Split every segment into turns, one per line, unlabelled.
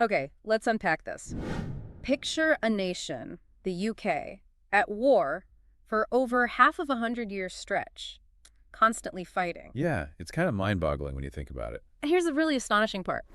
Okay, let's unpack this. Picture a nation, the UK, at war for over half of 100-year stretch, constantly fighting.
Yeah, it's kind of mind-boggling when you think about it.
And here's the really astonishing part.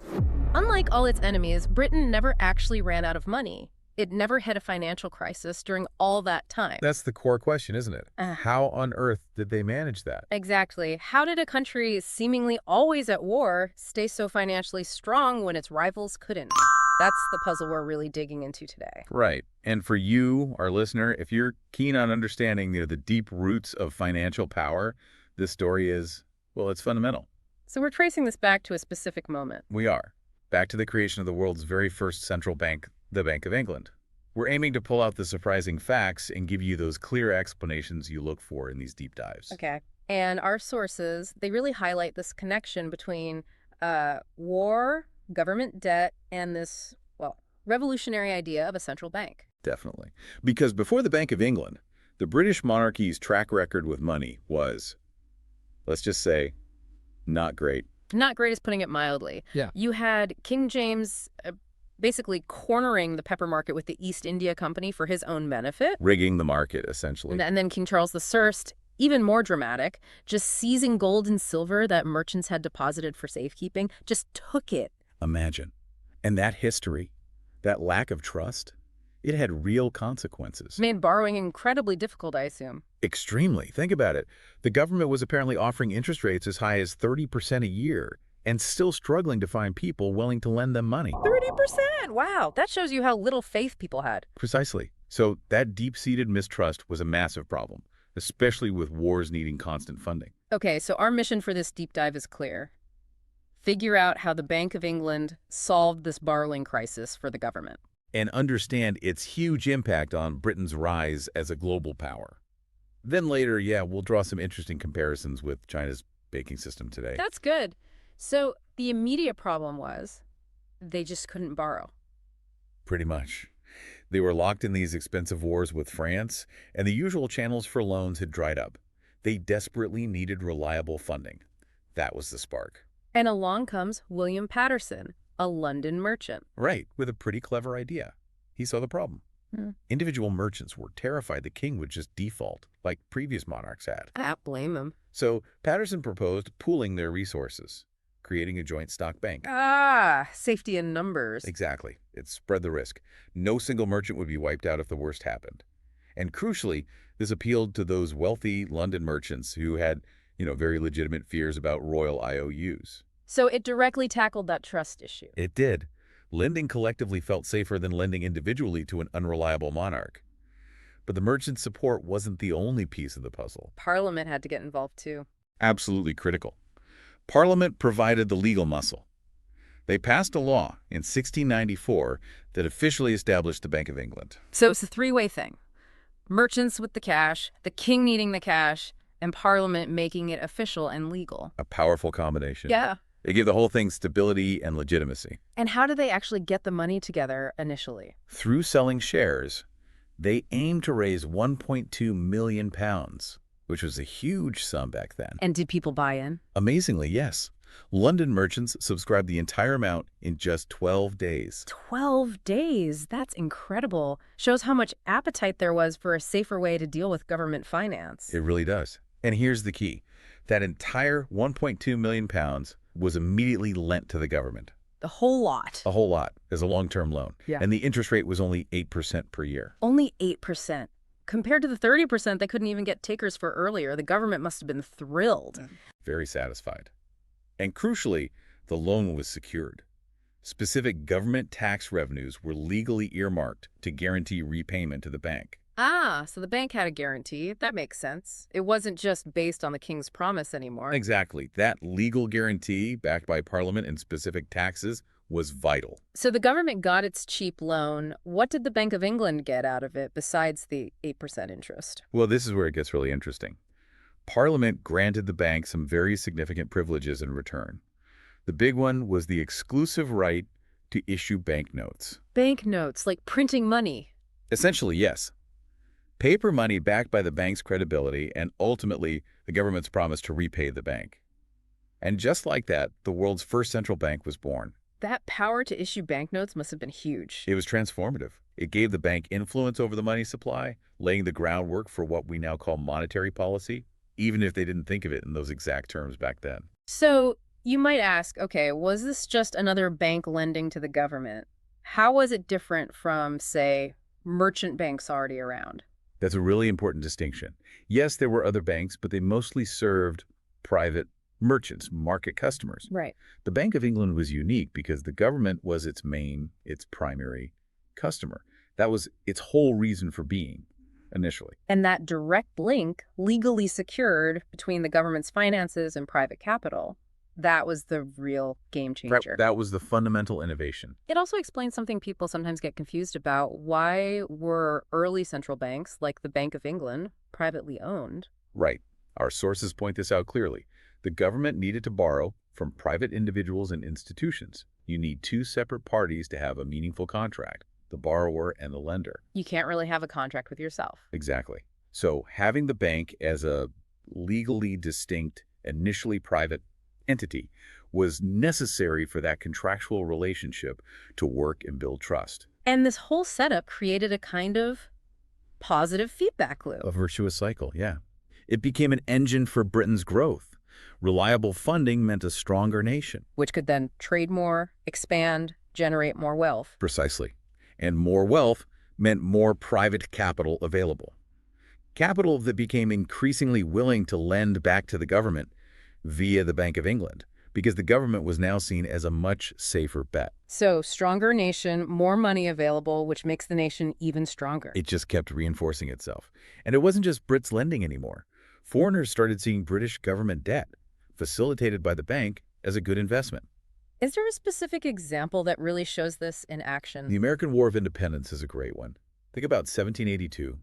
Unlike all its enemies, Britain never actually ran out of money. It never had a financial crisis during all that time.
That's the core question, isn't it?
Uh,
How on earth did they manage that?
exactly. How did a country seemingly always at war stay so financially strong when its rivals couldn't? That's the puzzle we're really digging into today.
Right. And for you, our listener, if you're keen on understanding the deep roots of financial power, this story is, well, it's fundamental.
So we're tracing this back to a specific moment.
We are. Back to the creation of the world's very first central bank, the Bank of England. We're aiming to pull out the surprising facts and give you those clear explanations you look for in these deep dives.
Okay. And our sources, they really highlight this connection between war, government debt, and this, well, revolutionary idea of a central bank.
Definitely. Because before the Bank of England, the British monarchy's track record with money was, let's just say, not great.
Not great is putting it mildly.
Yeah.
You had King James basically cornering the pepper market with the East India Company for his own benefit.
Rigging the market, essentially.
And then King Charles I, even more dramatic, just seizing gold and silver that merchants had deposited for safekeeping, just took it.
Imagine. And that history, that lack of trust, it had real consequences.
Made borrowing incredibly difficult, I assume.
Extremely. Think about it. The government was apparently offering interest rates as high as 30% a year and still struggling to find people willing to lend them money.
30%! Wow, that shows you how little faith people had.
Precisely. So that deep-seated mistrust was a massive problem, especially with wars needing constant funding.
Okay, so our mission for this deep dive is clear. Figure out how the Bank of England solved this borrowing crisis for the government.
And understand its huge impact on Britain's rise as a global power. Then later, yeah, we'll draw some interesting comparisons with China's banking system today.
That's good. So the immediate problem was they just couldn't borrow.
Pretty much. They were locked in these expensive wars with France, and the usual channels for loans had dried up. They desperately needed reliable funding. That was the spark.
And along comes William Patterson, a London merchant.
Right, with a pretty clever idea. He saw the problem. Individual merchants were terrified the king would just default, like previous monarchs had.
I don't blame him.
So Patterson proposed pooling their resources, creating a joint stock bank.
Ah, safety in numbers.
Exactly. It spread the risk. No single merchant would be wiped out if the worst happened. And crucially, this appealed to those wealthy London merchants who had, very legitimate fears about royal IOUs.
So it directly tackled that trust issue.
It did. Lending collectively felt safer than lending individually to an unreliable monarch. But the merchant support wasn't the only piece of the puzzle.
Parliament had to get involved too.
Absolutely critical. Parliament provided the legal muscle. They passed a law in 1694 that officially established the Bank of England.
So it's a three-way thing. Merchants with the cash, the king needing the cash, and Parliament making it official and legal.
A powerful combination.
Yeah.
It gave the whole thing stability and legitimacy.
And how did they actually get the money together initially?
Through selling shares, they aimed to raise £1.2 million, which was a huge sum back then.
And did people buy in?
Amazingly, yes. London merchants subscribed the entire amount in just 12 days.
12 days? That's incredible. Shows how much appetite there was for a safer way to deal with government finance.
It really does. And here's the key. That entire £1.2 million was immediately lent to the government.
The whole lot.
A whole lot as a long-term loan.
Yeah.
And the interest rate was only 8% per year.
Only 8%. Compared to the 30% they couldn't even get takers for earlier, the government must have been thrilled.
Very satisfied. And crucially, the loan was secured. Specific government tax revenues were legally earmarked to guarantee repayment to the bank.
Ah, so the bank had a guarantee. That makes sense. It wasn't just based on the king's promise anymore.
Exactly. That legal guarantee, backed by Parliament and specific taxes, was vital.
So the government got its cheap loan. What did the Bank of England get out of it besides the 8% interest?
Well, this is where it gets really interesting. Parliament granted the bank some very significant privileges in return. The big one was the exclusive right to issue banknotes.
Banknotes, like printing money.
Essentially, yes. Paper money backed by the bank's credibility and ultimately the government's promise to repay the bank. And just like that, the world's first central bank was born.
That power to issue banknotes must have been huge.
It was transformative. It gave the bank influence over the money supply, laying the groundwork for what we now call monetary policy, even if they didn't think of it in those exact terms back then.
So you might ask, okay, was this just another bank lending to the government? How was it different from, say, merchant banks already around?
That's a really important distinction. Yes, there were other banks, but they mostly served private merchants, market customers.
Right.
The Bank of England was unique because the government was its primary customer. That was its whole reason for being initially.
And that direct link, legally secured between the government's finances and private capital, that was the real game changer.
That was the fundamental innovation.
It also explains something people sometimes get confused about. Why were early central banks, like the Bank of England, privately owned?
Right. Our sources point this out clearly. The government needed to borrow from private individuals and institutions. You need two separate parties to have a meaningful contract, the borrower and the lender.
You can't really have a contract with yourself.
Exactly. So having the bank as a legally distinct, initially private entity was necessary for that contractual relationship to work and build trust.
And this whole setup created a kind of positive feedback loop.
A virtuous cycle, yeah. It became an engine for Britain's growth. Reliable funding meant a stronger nation.
Which could then trade more, expand, generate more wealth.
Precisely. And more wealth meant more private capital available. Capital that became increasingly willing to lend back to the government via the Bank of England, because the government was now seen as a much safer bet.
So, stronger nation, more money available, which makes the nation even stronger.
It just kept reinforcing itself. And it wasn't just Brits lending anymore. Foreigners started seeing British government debt, facilitated by the bank, as a good investment.
Is there a specific example that really shows this in action?
The American War of Independence is a great one. Think about 1782.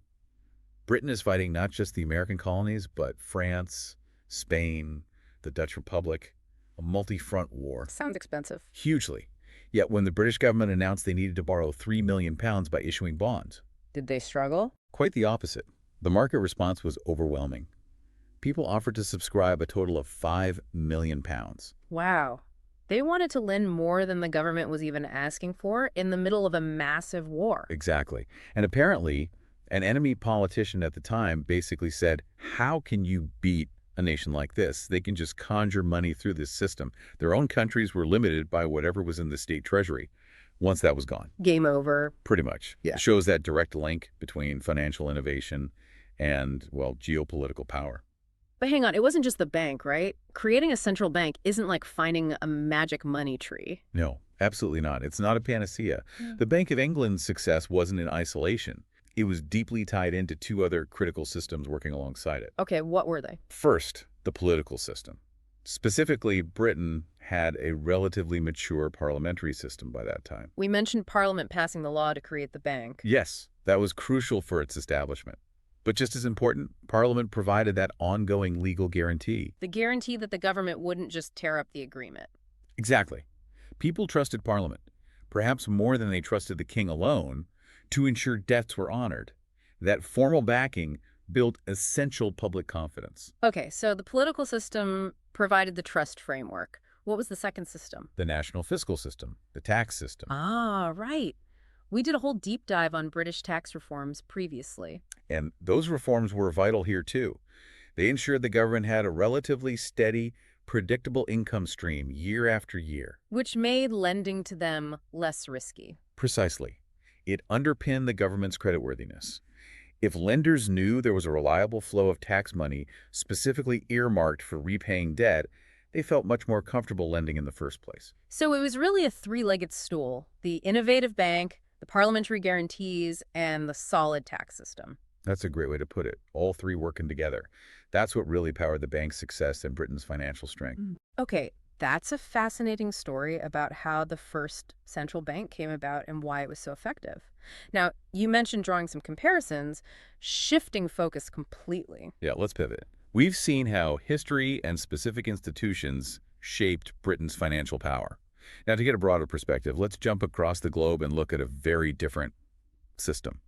Britain is fighting not just the American colonies, but France, Spain, the Dutch Republic, a multi-front war.
Sounds expensive.
Hugely. Yet when the British government announced they needed to borrow £3 million by issuing bonds,
Did they struggle?
quite the opposite. The market response was overwhelming. People offered to subscribe a total of £5 million.
Wow. They wanted to lend more than the government was even asking for in the middle of a massive war.
Exactly. And apparently, an enemy politician at the time basically said, how can you beat a nation like this? They can just conjure money through this system. Their own countries were limited by whatever was in the state treasury. Once that was gone.
Game over.
Pretty much.
Yeah.
It shows that direct link between financial innovation and, well, geopolitical power.
But hang on, it wasn't just the bank, right? Creating a central bank isn't like finding a magic money tree.
No, absolutely not. It's not a panacea. The Bank of England's success wasn't in isolation. It was deeply tied into two other critical systems working alongside it.
Okay, what were they?
First, the political system. Specifically, Britain had a relatively mature parliamentary system by that time.
We mentioned Parliament passing the law to create the bank.
Yes, that was crucial for its establishment. But just as important, Parliament provided that ongoing legal guarantee.
The guarantee that the government wouldn't just tear up the agreement.
Exactly. People trusted Parliament, perhaps more than they trusted the king alone, to ensure debts were honored. That formal backing built essential public confidence.
Okay, so the political system provided the trust framework. What was the second system?
The national fiscal system, the tax system.
Ah, right. We did a whole deep dive on British tax reforms previously.
And those reforms were vital here too. They ensured the government had a relatively steady, predictable income stream year after year.
Which made lending to them less risky.
Precisely. It underpinned the government's creditworthiness. If lenders knew there was a reliable flow of tax money specifically earmarked for repaying debt, they felt much more comfortable lending in the first place.
So it was really a three-legged stool: the innovative bank, the parliamentary guarantees, and the solid tax system.
That's a great way to put it. All three working together. That's what really powered the bank's success and Britain's financial strength.
Okay, that's a fascinating story about how the first central bank came about and why it was so effective. Now, you mentioned drawing some comparisons, shifting focus completely.
Yeah, let's pivot. We've seen how history and specific institutions shaped Britain's financial power. Now, to get a broader perspective, let's jump across the globe and look at a very different system: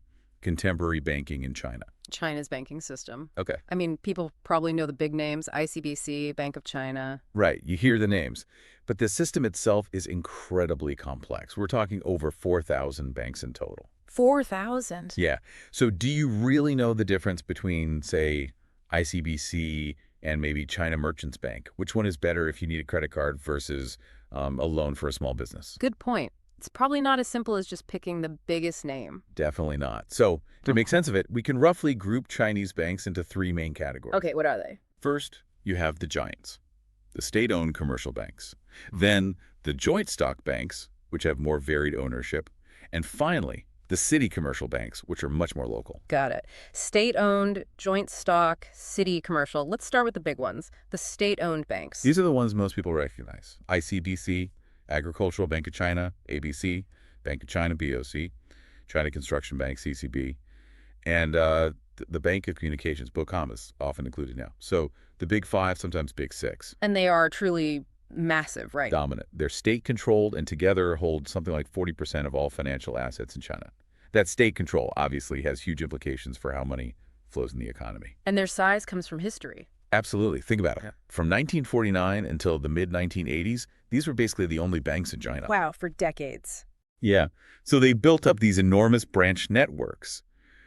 contemporary banking in China.
China's banking system.
Okay.
I mean, people probably know the big names, ICBC, Bank of China.
Right, you hear the names. But the system itself is incredibly complex. We're talking over 4,000 banks in total.
4,000.
Yeah. So do you really know the difference between, say, ICBC and maybe China Merchants Bank? Which one is better if you need a credit card versus a loan for a small business?
Good point. It's probably not as simple as just picking the biggest name.
Definitely not. So to make sense of it, we can roughly group Chinese banks into three main categories.
Okay, what are they?
First, you have the giants, the state-owned commercial banks. Then the joint stock banks, which have more varied ownership. And finally, the city commercial banks, which are much more local.
Got it. State-owned, joint stock, city commercial. Let's start with the big ones, the state-owned banks.
These are the ones most people recognize. ICBC, Agricultural Bank of China, ABC, Bank of China, BOC, China Construction Bank, CCB, and the Bank of Communications, BOCOM, is often included now. So the big five, sometimes big six.
And they are truly massive, right?
Dominant. They're state-controlled and together hold something like 40% of all financial assets in China. That state control obviously has huge implications for how money flows in the economy.
And their size comes from history.
Absolutely. Think about it.
Yeah.
From 1949 until the mid-1980s, these were basically the only banks in China.
Wow, for decades.
Yeah. So they built up these enormous branch networks.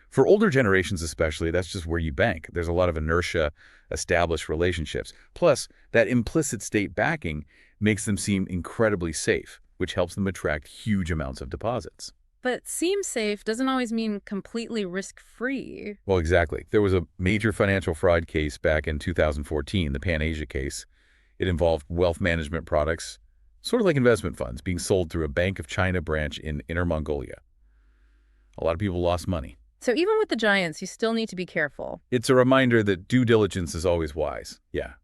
For older generations especially, that's just where you bank. There's a lot of inertia, established relationships. Plus, that implicit state backing makes them seem incredibly safe, which helps them attract huge amounts of deposits.
But seem safe doesn't always mean completely risk-free.
Well, exactly. There was a major financial fraud case back in 2014, the Pan Asia case. It involved wealth management products, sort of like investment funds, being sold through a Bank of China branch in Inner Mongolia. A lot of people lost money.
So even with the giants, you still need to be careful.
It's a reminder that due diligence is always wise. Yeah.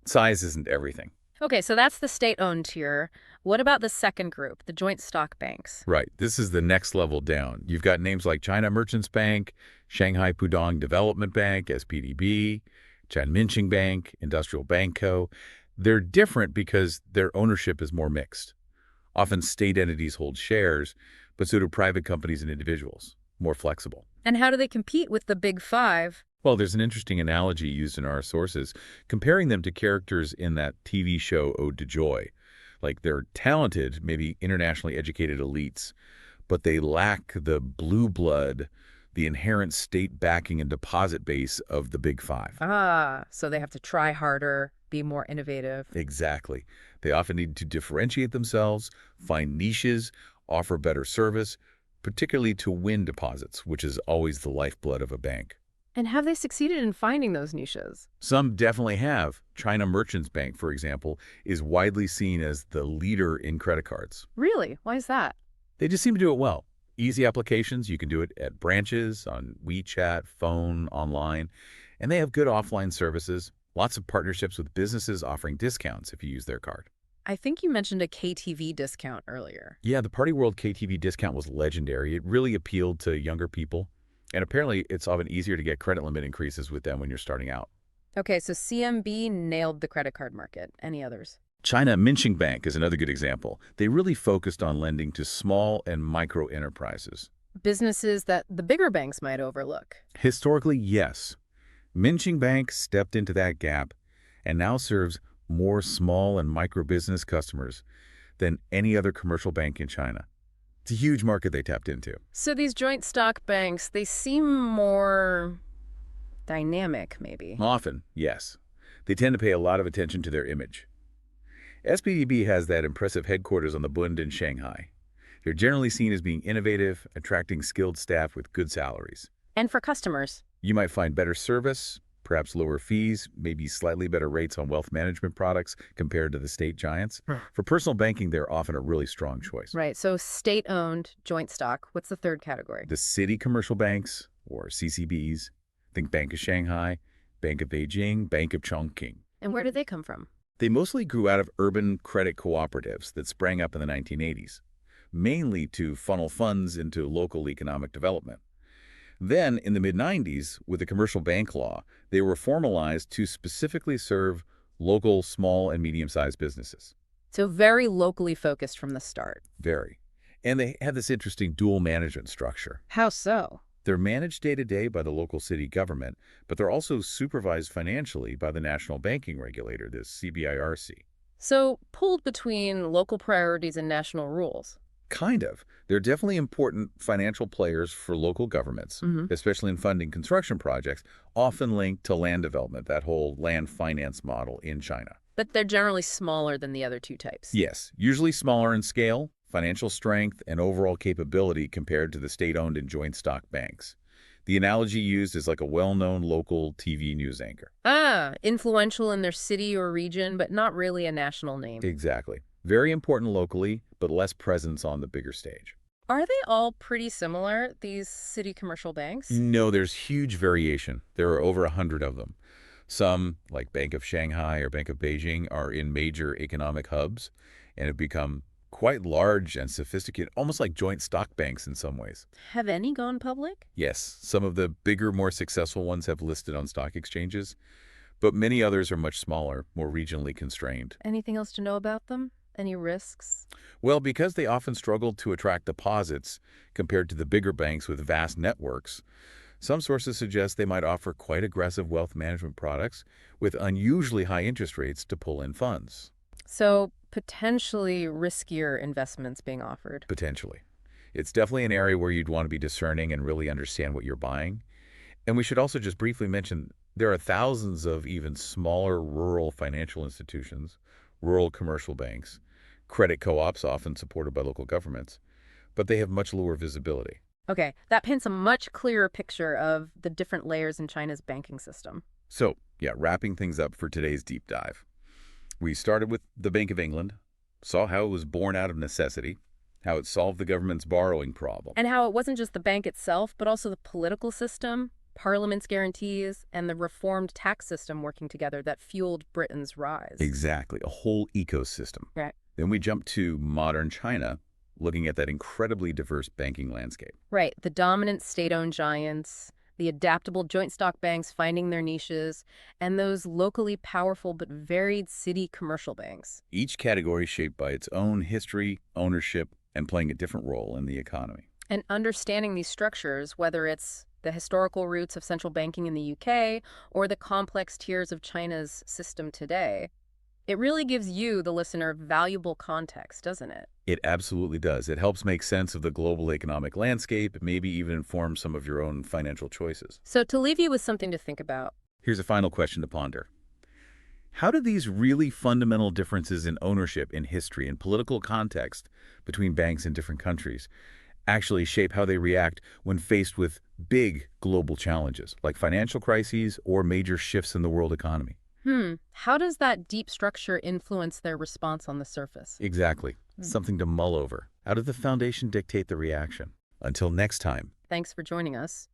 Size isn't everything.
Okay, so that's the state-owned tier. What about the second group, the joint stock banks?
Right. This is the next level down. You've got names like China Merchants Bank, Shanghai Pudong Development Bank, SPDB, China Minsheng Bank, Industrial Bank Co. They're different because their ownership is more mixed. Often state entities hold shares, but so do private companies and individuals, more flexible.
And how do they compete with the big five?
Well, there's an interesting analogy used in our sources, comparing them to characters in that TV show Ode to Joy. Like they're talented, maybe internationally educated elites, but they lack the blue blood, the inherent state backing and deposit base of the big five.
Ah, so they have to try harder, be more innovative.
Exactly. They often need to differentiate themselves, find niches, offer better service, particularly to win deposits, which is always the lifeblood of a bank.
And have they succeeded in finding those niches?
Some definitely have. China Merchants Bank, for example, is widely seen as the leader in credit cards.
Really? Why is that?
They just seem to do it well. Easy applications. You can do it at branches, on WeChat, phone, online. And they have good offline services. Lots of partnerships with businesses offering discounts if you use their card.
I think you mentioned a KTV discount earlier.
Yeah, the Party World KTV discount was legendary. It really appealed to younger people. And apparently, it's often easier to get credit limit increases with them when you're starting out.
Okay, so CMB nailed the credit card market. Any others?
China Minsheng Bank is another good example. They really focused on lending to small and micro enterprises.
Businesses that the bigger banks might overlook.
Historically, yes. Minsheng Bank stepped into that gap and now serves more small and micro business customers than any other commercial bank in China. It's a huge market they tapped into.
So these joint stock banks, they seem more dynamic, maybe.
Often, yes. They tend to pay a lot of attention to their image. SPDB has that impressive headquarters on the Bund in Shanghai. They're generally seen as being innovative, attracting skilled staff with good salaries.
And for customers.
You might find better service, perhaps lower fees, maybe slightly better rates on wealth management products compared to the state giants. For personal banking, they're often a really strong choice.
Right, so state-owned joint stock. What's the third category?
The city commercial banks, or CCBs, think Bank of Shanghai, Bank of Beijing, Bank of Chongqing.
And where did they come from?
They mostly grew out of urban credit cooperatives that sprang up in the 1980s, mainly to funnel funds into local economic development. Then, in the mid-90s, with the commercial bank law, they were formalized to specifically serve local small and medium-sized businesses.
So very locally focused from the start.
Very. And they had this interesting dual management structure.
How so?
They're managed day to day by the local city government, but they're also supervised financially by the national banking regulator, the CBIRC.
So, pulled between local priorities and national rules.
Kind of. They're definitely important financial players for local governments,
Hmm.
especially in funding construction projects, often linked to land development, that whole land finance model in China.
But they're generally smaller than the other two types.
Yes, usually smaller in scale, financial strength, and overall capability compared to the state-owned and joint stock banks. The analogy used is like a well-known local TV news anchor.
Ah, influential in their city or region, but not really a national name.
Exactly. Very important locally, but less presence on the bigger stage.
Are they all pretty similar, these city commercial banks?
No, there's huge variation. There are over 100 of them. Some, like Bank of Shanghai or Bank of Beijing, are in major economic hubs and have become quite large and sophisticated, almost like joint stock banks in some ways.
Have any gone public?
Yes, some of the bigger, more successful ones have listed on stock exchanges, but many others are much smaller, more regionally constrained.
Anything else to know about them? Any risks?
Well, because they often struggle to attract deposits compared to the bigger banks with vast networks, some sources suggest they might offer quite aggressive wealth management products with unusually high interest rates to pull in funds,
So, potentially riskier investments being offered.
potentially. It's definitely an area where you'd want to be discerning and really understand what you're buying. And we should also just briefly mention there are thousands of even smaller rural financial institutions, rural commercial banks, credit co-ops often supported by local governments, but they have much lower visibility.
Okay, that paints a much clearer picture of the different layers in China's banking system.
So, yeah, wrapping things up for today's deep dive. We started with the Bank of England, saw how it was born out of necessity, how it solved the government's borrowing problem.
And how it wasn't just the bank itself, but also the political system, Parliament's guarantees, and the reformed tax system working together that fueled Britain's rise.
Exactly, a whole ecosystem.
Right.
Then we jumped to modern China, looking at that incredibly diverse banking landscape.
Right, the dominant state-owned giants, the adaptable joint stock banks finding their niches, and those locally powerful but varied city commercial banks.
Each category shaped by its own history, ownership, and playing a different role in the economy.
And understanding these structures, whether it's the historical roots of central banking in the UK or the complex tiers of China's system today, it really gives you, the listener, valuable context, doesn't it?
It absolutely does. It helps make sense of the global economic landscape, maybe even inform some of your own financial choices.
So to leave you with something to think about,
Here's a final question to ponder. How do these really fundamental differences in ownership, in history, and political context between banks in different countries actually shape how they react when faced with big global challenges, like financial crises or major shifts in the world economy?
how does that deep structure influence their response on the surface?
Exactly. Something to mull over. How did the foundation dictate the reaction? Until next time.
Thanks for joining us.